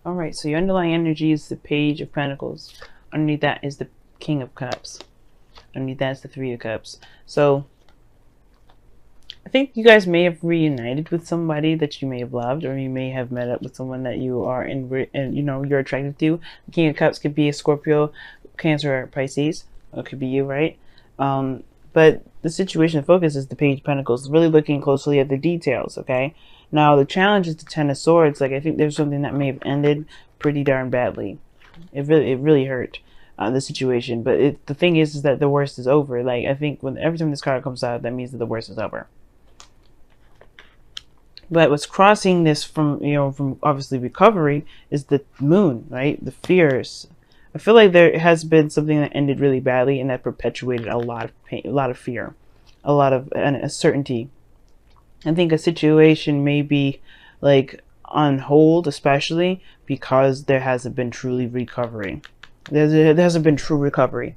All right, so your underlying energy is the Page of Pentacles. Underneath that is the King of Cups. Underneath that is the Three of Cups. So I think you guys may have reunited with somebody that you may have loved, or you may have met up with someone that you are and you're attracted to. The King of Cups could be a Scorpio, Cancer, or Pisces. It could be you, right? But the situation focus is the Page of Pentacles, really looking closely at the details. Okay, now the challenge is the Ten of Swords. Like, I think there's something that may have ended pretty darn badly. It really hurt. The situation, but the thing is that the worst is over. Like, I think when every time this card comes out, that means that the worst is over. But what's crossing this from obviously recovery is the moon, right? The fears. I feel like there has been something that ended really badly and that perpetuated a lot of pain, a lot of fear, a lot of uncertainty. I think a situation may be like on hold, especially because there hasn't been truly recovery. There hasn't been true recovery.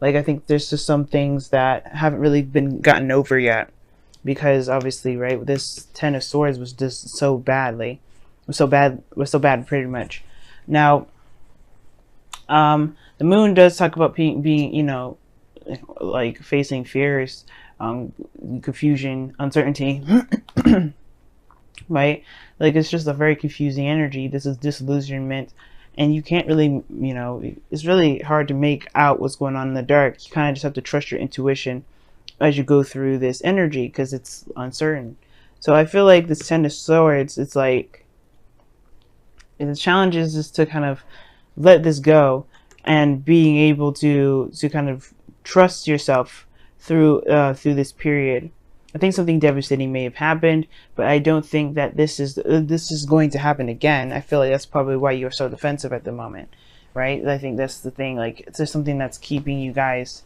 Like, I think there's just some things that haven't really been gotten over yet. Because obviously, right, this Ten of Swords was just so bad pretty much. Now, the moon does talk about being like facing fears, confusion, uncertainty, right? Like, it's just a very confusing energy. This is disillusionment, and you can't really, it's really hard to make out what's going on in the dark. You kind of just have to trust your intuition as you go through this energy, because it's uncertain. So I feel like this Ten of Swords, it's like the challenge is just to kind of let this go and being able to kind of trust yourself through this period. I think something devastating may have happened, but I don't think that this is going to happen again. I feel like that's probably why you're so defensive at the moment, right? I think that's the thing. Like, it's just something that's keeping you guys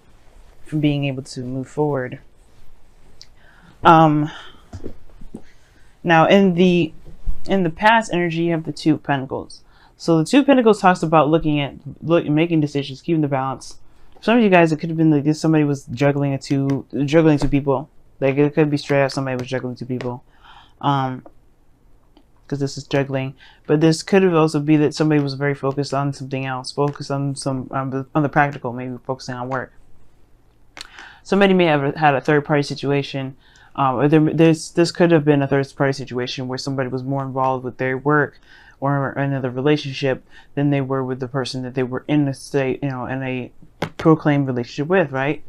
from being able to move forward. Now in the past energy, you have the Two of Pentacles. So the Two of Pentacles talks about making decisions, keeping the balance. For some of you guys, it could have been like somebody was juggling two people. Like, it could be straight up somebody was juggling two people. Because this is juggling, but this could have also be that somebody was very focused on something else, focused on on the practical, maybe focusing on work. Somebody may have had a third-party situation, or this could have been a third-party situation where somebody was more involved with their work or another relationship than they were with the person that they were in a state, in a proclaimed relationship with, right?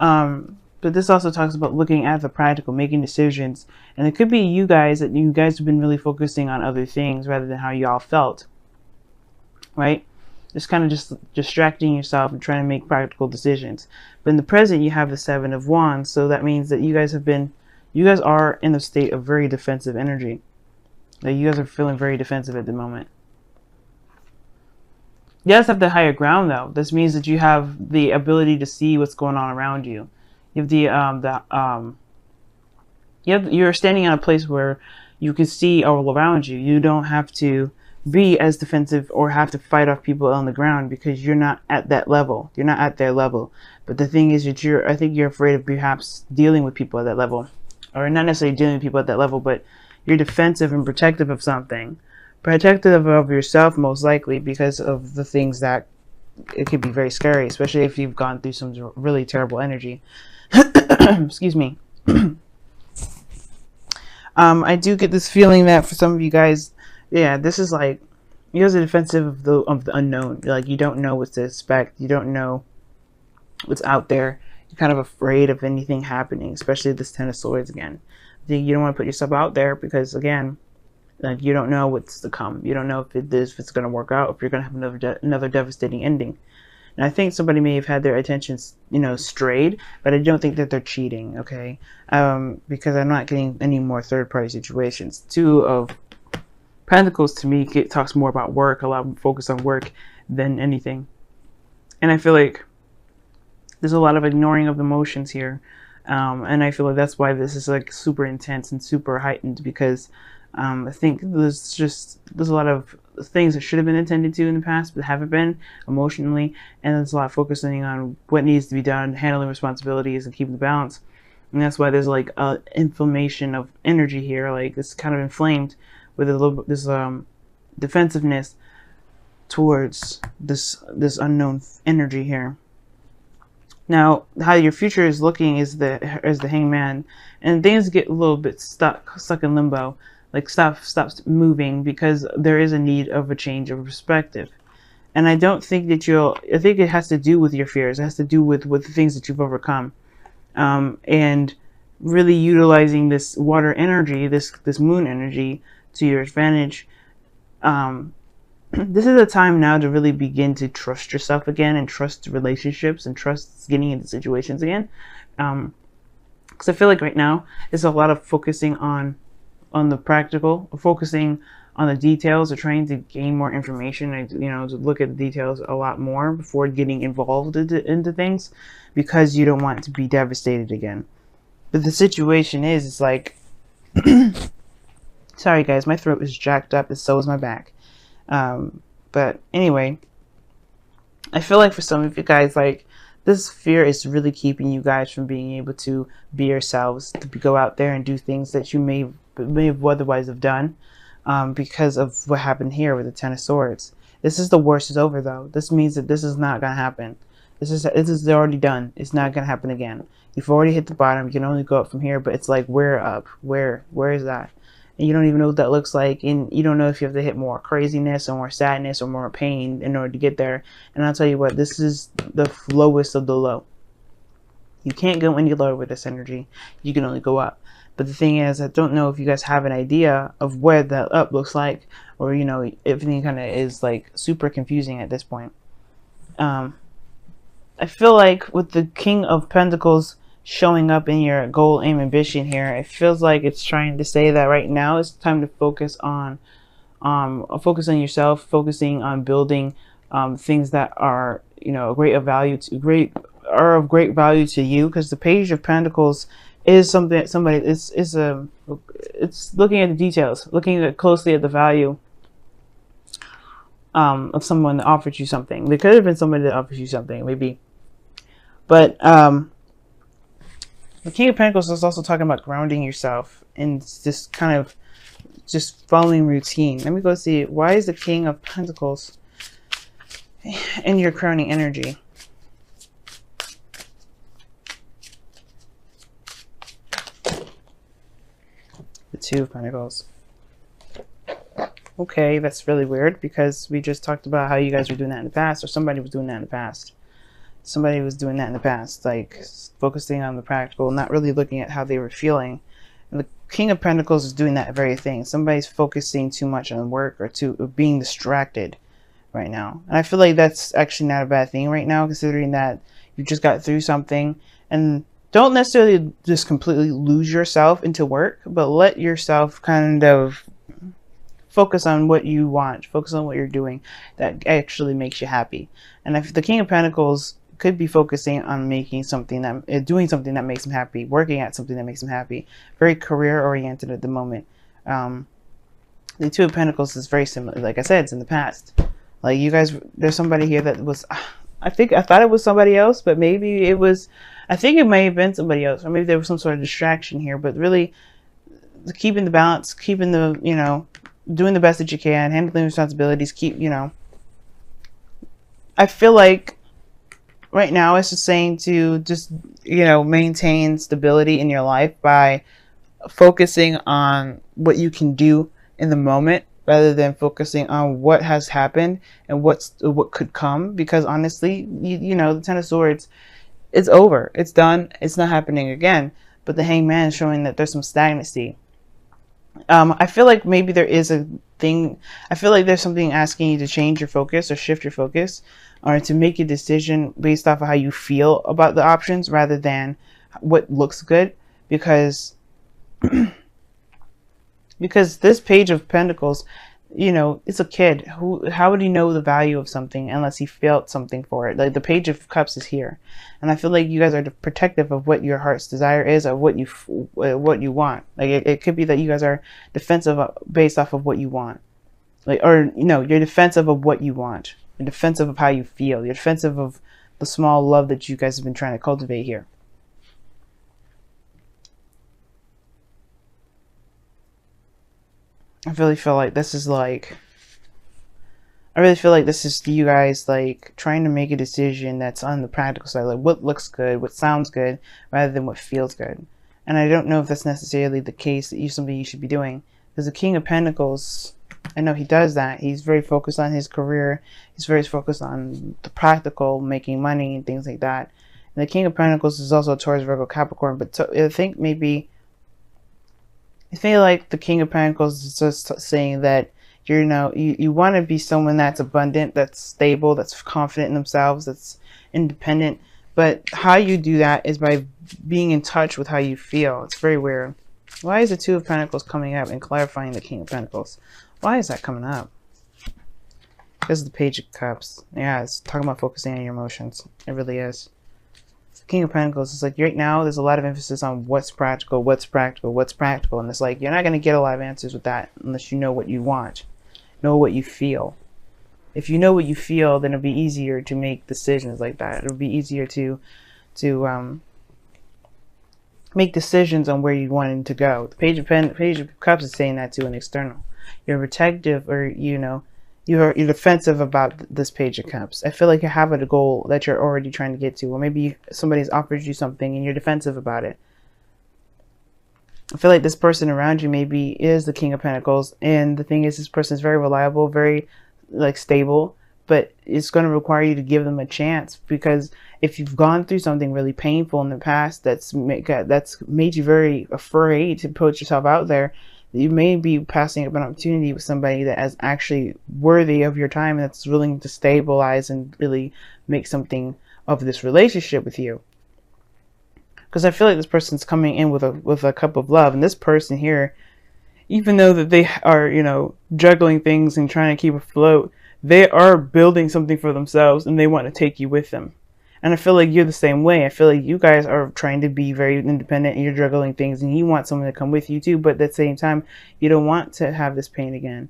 But this also talks about looking at the practical, making decisions, and it could be you guys have been really focusing on other things rather than how y'all felt, right? Just kind of just distracting yourself and trying to make practical decisions. But in the present, you have the Seven of Wands, so that means that you guys are in a state of very defensive energy. Like, you guys are feeling very defensive at the moment. You guys have the higher ground, though. This means that you have the ability to see what's going on around you. You have you're standing in a place where you can see all around you. You don't have to be as defensive or have to fight off people on the ground because you're not at that level. You're not at their level. But the thing is that I think you're afraid of perhaps dealing with people at that level, or not necessarily dealing with people at that level, but you're defensive and protective of something, protective of yourself most likely, because of the things that it could be very scary, especially if you've gone through some really terrible energy. Excuse me. I do get this feeling that for some of you guys, yeah, this is like, you guys are defensive of the unknown. Like, you don't know what to expect. You don't know what's out there. You're kind of afraid of anything happening, especially this Ten of Swords again. I think you don't want to put yourself out there because, again, like, you don't know what's to come. You don't know if it's going to work out, if you're going to have another devastating ending. And I think somebody may have had their attentions, strayed, but I don't think that they're cheating, okay? Because I'm not getting any more third-party situations. Two of Pentacles, to me, talks more about work, a lot more focus on work than anything. And I feel like there's a lot of ignoring of emotions here. And I feel like that's why this is like super intense and super heightened, because I think there's a lot of things that should have been attended to in the past but haven't been emotionally, and there's a lot of focusing on what needs to be done, handling responsibilities and keeping the balance. And that's why there's like inflammation of energy here. Like, it's kind of inflamed with a little this defensiveness towards this unknown energy here. Now, how your future is looking is the Hangman, and things get a little bit stuck in limbo, like stops moving because there is a need of a change of perspective. And I don't think that I think it has to do with your fears. It has to do with the things that you've overcome, and really utilizing this water energy, this moon energy, to your advantage. This is a time now to really begin to trust yourself again, and trust relationships, and trust getting into situations again. Because I feel like right now it's a lot of focusing on the practical, focusing on the details, or trying to gain more information, and to look at the details a lot more before getting involved into things, because you don't want to be devastated again. But the situation is, it's like, sorry guys, my throat is jacked up, and so is my back. But anyway, I feel like for some of you guys, like, this fear is really keeping you guys from being able to be yourselves, to go out there and do things that you may have otherwise have done, because of what happened here with the Ten of Swords. This is the worst is over, though. This means that this is not gonna happen. This is already done. It's not gonna happen again. You've already hit the bottom. You can only go up from here, but it's like, where up? Where is that? And you don't even know what that looks like, and you don't know if you have to hit more craziness or more sadness or more pain in order to get there. And I'll tell you what, this is the lowest of the low. You can't go any lower with this energy. You can only go up. But the thing is, I don't know if you guys have an idea of where that up looks like, or everything kind of is like super confusing at this point. I feel like with the King of Pentacles showing up in your goal, aim, ambition here, it feels like it's trying to say that right now it's time to focus on yourself, focusing on building things that are of great value to you, because the Page of Pentacles is something that somebody it's looking at the details, looking closely at the value of someone that offered you something. There could have been somebody that offers you something, maybe, but the King of Pentacles is also talking about grounding yourself and just kind of just following routine. Let me go see, why is the King of Pentacles in your crowning energy? The Two of Pentacles. Okay, that's really weird, because we just talked about how you guys were doing that in the past, or somebody was doing that in the past. Somebody was doing that in the past, like focusing on the practical, not really looking at how they were feeling. And the King of Pentacles is doing that very thing. Somebody's focusing too much on work, or being distracted right now. And I feel like that's actually not a bad thing right now, considering that you just got through something. And don't necessarily just completely lose yourself into work, but let yourself kind of focus on what you want, focus on what you're doing that actually makes you happy. And if the King of Pentacles could be focusing on doing something that makes him happy, working at something that makes him happy, very career oriented at the moment. The Two of Pentacles is very similar. Like I said, it's in the past. Like, you guys, there's somebody here that was, I thought it was somebody else, but maybe it was, I think it may have been somebody else, or maybe there was some sort of distraction here. But really, keeping the balance, keeping the, doing the best that you can, handling responsibilities, I feel like right now it's just saying to just, maintain stability in your life by focusing on what you can do in the moment, rather than focusing on what has happened and what could come. Because honestly, the Ten of Swords, it's over, it's done, it's not happening again. But the Hangman is showing that there's some stagnancy. I feel like maybe there is a thing, I feel like there's something asking you to change your focus, or shift your focus, or to make a decision based off of how you feel about the options, rather than what looks good. Because because this Page of Pentacles, it's a kid. How would he know the value of something unless he felt something for it? Like, the Page of Cups is here, and I feel like you guys are protective of what your heart's desire is, or what you want. Like, it could be that you guys are defensive based off of what you want, you're defensive of what you want. You're defensive of how you feel. You're defensive of the small love that you guys have been trying to cultivate here. I really feel like this is like I really feel like this is you guys like trying to make a decision that's on the practical side, like what looks good, what sounds good, rather than what feels good. And I don't know if that's necessarily the case that something you should be doing, because the King of Pentacles, I know he does that. He's very focused on his career. He's very focused on the practical, making money and things like that. And the King of Pentacles is also Taurus, Virgo, Capricorn. But I think maybe, I feel like the King of Pentacles is just saying that you want to be someone that's abundant, that's stable, that's confident in themselves, that's independent. But how you do that is by being in touch with how you feel. It's very weird. Why is the Two of Pentacles coming up and clarifying the King of Pentacles? Why is that coming up? Because of the Page of Cups. Yeah, it's talking about focusing on your emotions. It really is. The King of Pentacles is like, right now there's a lot of emphasis on what's practical, what's practical, what's practical. And it's like, you're not going to get a lot of answers with that unless you know what you want. Know what you feel. If you know what you feel, then it'll be easier to make decisions like that. It'll be easier to make decisions on where you want to go. The Page of Cups is saying that to an external. You're protective, or you're defensive about this Page of Cups. I feel like you have a goal that you're already trying to get to, or maybe somebody's offered you something and you're defensive about it. I feel like this person around you maybe is the King of Pentacles, and the thing is, this person is very reliable, very like stable, but it's going to require you to give them a chance, because if you've gone through something really painful in the past that's made you very afraid to put yourself out there, you may be passing up an opportunity with somebody that is actually worthy of your time, and that's willing to stabilize and really make something of this relationship with you. Because I feel like this person's coming in with a cup of love, and this person here, even though that they are, juggling things and trying to keep afloat, they are building something for themselves, and they want to take you with them. And I feel like you're the same way. I feel like you guys are trying to be very independent, and you're juggling things, and you want someone to come with you too, but at the same time, you don't want to have this pain again.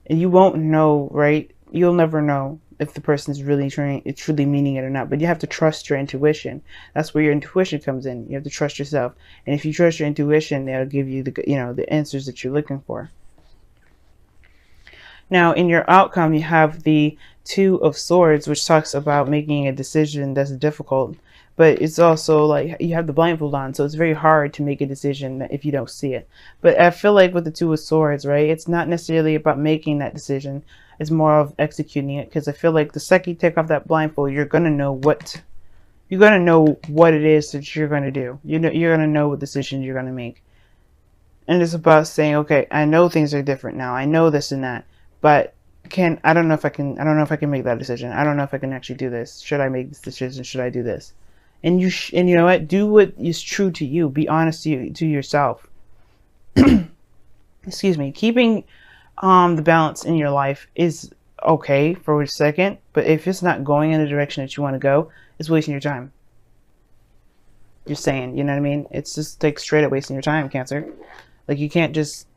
And you won't know, right? You'll never know if the person is really truly meaning it or not. But you have to trust your intuition. That's where your intuition comes in. You have to trust yourself. And if you trust your intuition, that'll give you the answers that you're looking for. Now, in your outcome, you have the Two of Swords, which talks about making a decision that's difficult. But it's also like you have the blindfold on, so it's very hard to make a decision if you don't see it. But I feel like with the Two of Swords, right, it's not necessarily about making that decision. It's more of executing it, because I feel like the second you take off that blindfold, you're gonna know what it is that you're gonna do. You're gonna know what decision you're gonna make. And it's about saying, okay, I know things are different now. I know this and that, but I don't know if I can make that decision. I don't know if I can actually do this. Should I make this decision? Should I do this? And you know what? Do what is true to you. Be honest to yourself. Excuse me. Keeping the balance in your life is okay for a second, but if it's not going in the direction that you want to go, it's wasting your time. You're saying, you know what I mean? It's just like straight up wasting your time, Cancer. Like, you can't just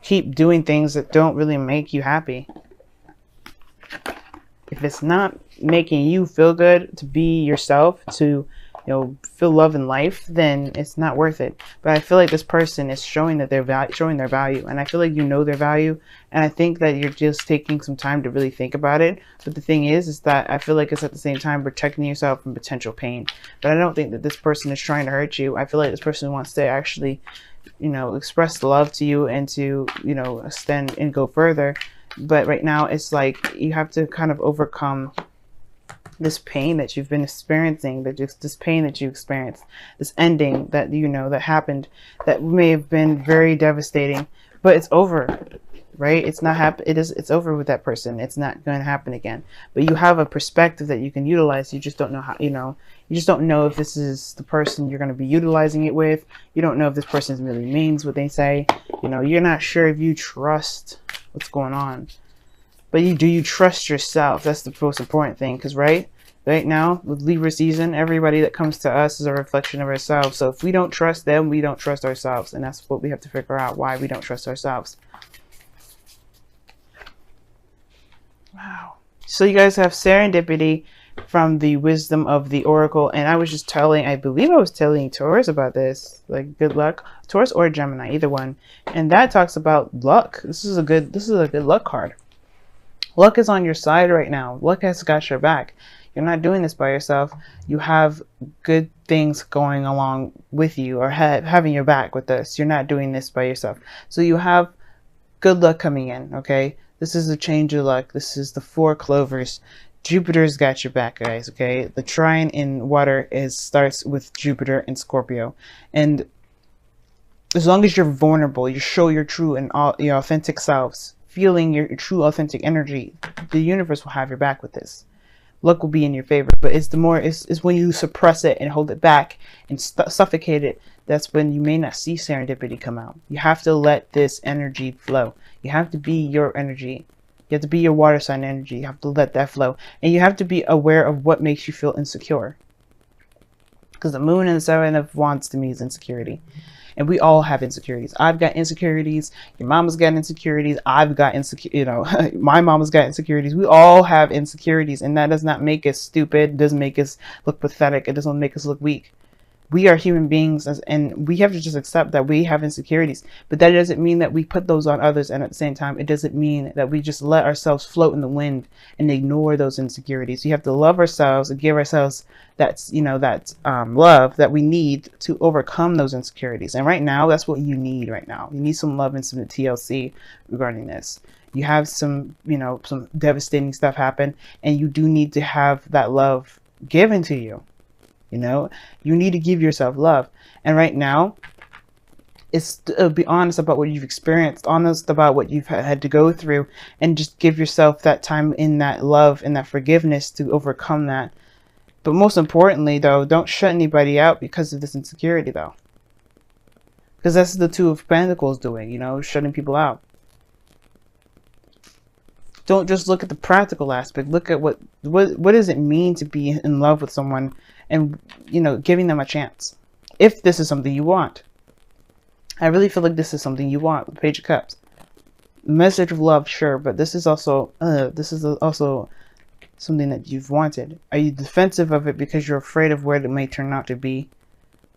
keep doing things that don't really make you happy. If it's not making you feel good to be yourself, to feel love in life, then it's not worth it. But I feel like this person is showing that showing their value, and I feel like you know their value, and I think that you're just taking some time to really think about it. But the thing is that I feel like it's at the same time protecting yourself from potential pain. But I don't think that this person is trying to hurt you. I feel like this person wants to actually express love to you and to extend and go further. But right now it's like you have to kind of overcome this pain that you've been experiencing, this pain that you experienced, this ending that that happened, that may have been very devastating, but it's over, right? It's not it's over with that person. It's not going to happen again. But you have a perspective that you can utilize. You just don't know how, you just don't know if this is the person you're going to be utilizing it with. You don't know if this person really means what they say. You're not sure if you trust what's going on. But do you trust yourself? That's the most important thing, because right now with Libra season, everybody that comes to us is a reflection of ourselves. So if we don't trust them, we don't trust ourselves, and that's what we have to figure out, why we don't trust ourselves. Wow. So you guys have serendipity from the wisdom of the oracle, and I believe I was telling Taurus about this, like good luck, Taurus or Gemini, either one, and that talks about luck. This is a good luck card. Luck is on your side right now. Luck has got your back. You're not doing this by yourself. You have good things going along with you, or having your back with this. You're not doing this by yourself. So you have good luck coming in, okay? This is a change of luck. This is the 4 clovers. Jupiter's got your back, guys, okay? The trine in water starts with Jupiter and Scorpio. And as long as you're vulnerable, you show your true and your authentic selves, feeling your true authentic energy, the universe will have your back with this. Luck will be in your favor, but it's when you suppress it and hold it back and suffocate it, that's when you may not see serendipity come out. You have to let this energy flow. You have to be your energy. You have to be your water sign energy. You have to let that flow, and you have to be aware of what makes you feel insecure, because the moon and the 7 of Wands to me is insecurity. And we all have insecurities. I've got insecurities. Your mama's got insecurities. I've got my mama's got insecurities. We all have insecurities, and that does not make us stupid. It doesn't make us look pathetic. It doesn't make us look weak. We are human beings, and we have to just accept that we have insecurities. But that doesn't mean that we put those on others, and at the same time, it doesn't mean that we just let ourselves float in the wind and ignore those insecurities. You have to love ourselves and give ourselves that love that we need to overcome those insecurities. And right now, that's what you need right now. You need some love and some TLC regarding this. You have some devastating stuff happen, and you do need to have that love given to you. You need to give yourself love. And right now, it's be honest about what you've experienced, honest about what you've had to go through, and just give yourself that time in that love and that forgiveness to overcome that. But most importantly, though, don't shut anybody out because of this insecurity, though. Because that's the 2 of Pentacles doing, shutting people out. Don't just look at the practical aspect. Look at what does it mean to be in love with someone, and giving them a chance. If this is something you want, I really feel like this is something you want. The Page of Cups, message of love, sure, but this is also something that you've wanted. Are you defensive of it because you're afraid of what it may turn out to be,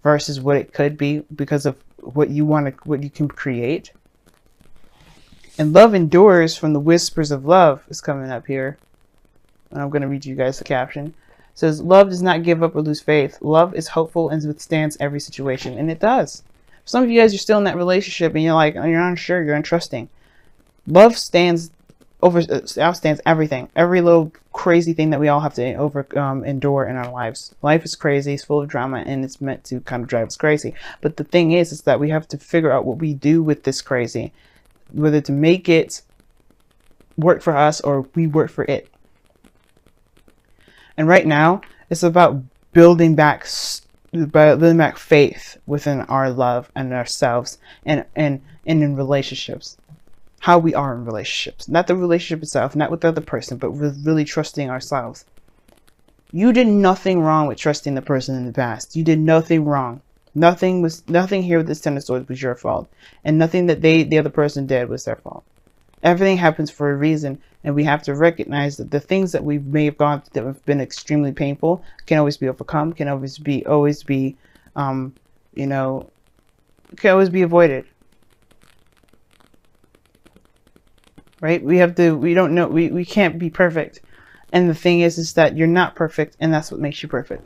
versus what it could be because of what you want, what you can create? And love endures from the whispers of love is coming up here. And I'm going to read you guys the caption. It says, love does not give up or lose faith. Love is hopeful and withstands every situation. And it does. Some of you guys are still in that relationship and you're unsure, you're untrusting. Love outstands everything. Every little crazy thing that we all have to endure in our lives. Life is crazy, it's full of drama, and it's meant to kind of drive us crazy. But the thing is that we have to figure out what we do with this crazy. Whether to make it work for us or we work for it. And right now, it's about building back faith within our love and ourselves, and in relationships. How we are in relationships. Not the relationship itself, not with the other person, but with really trusting ourselves. You did nothing wrong with trusting the person in the past. You did nothing wrong. Nothing here with this 10 of Swords was your fault. And nothing that the other person did was their fault. Everything happens for a reason, and we have to recognize that the things that we may have gone through that have been extremely painful can always be overcome, can always be can always be avoided. Right? We can't be perfect. And the thing is that you're not perfect, and that's what makes you perfect.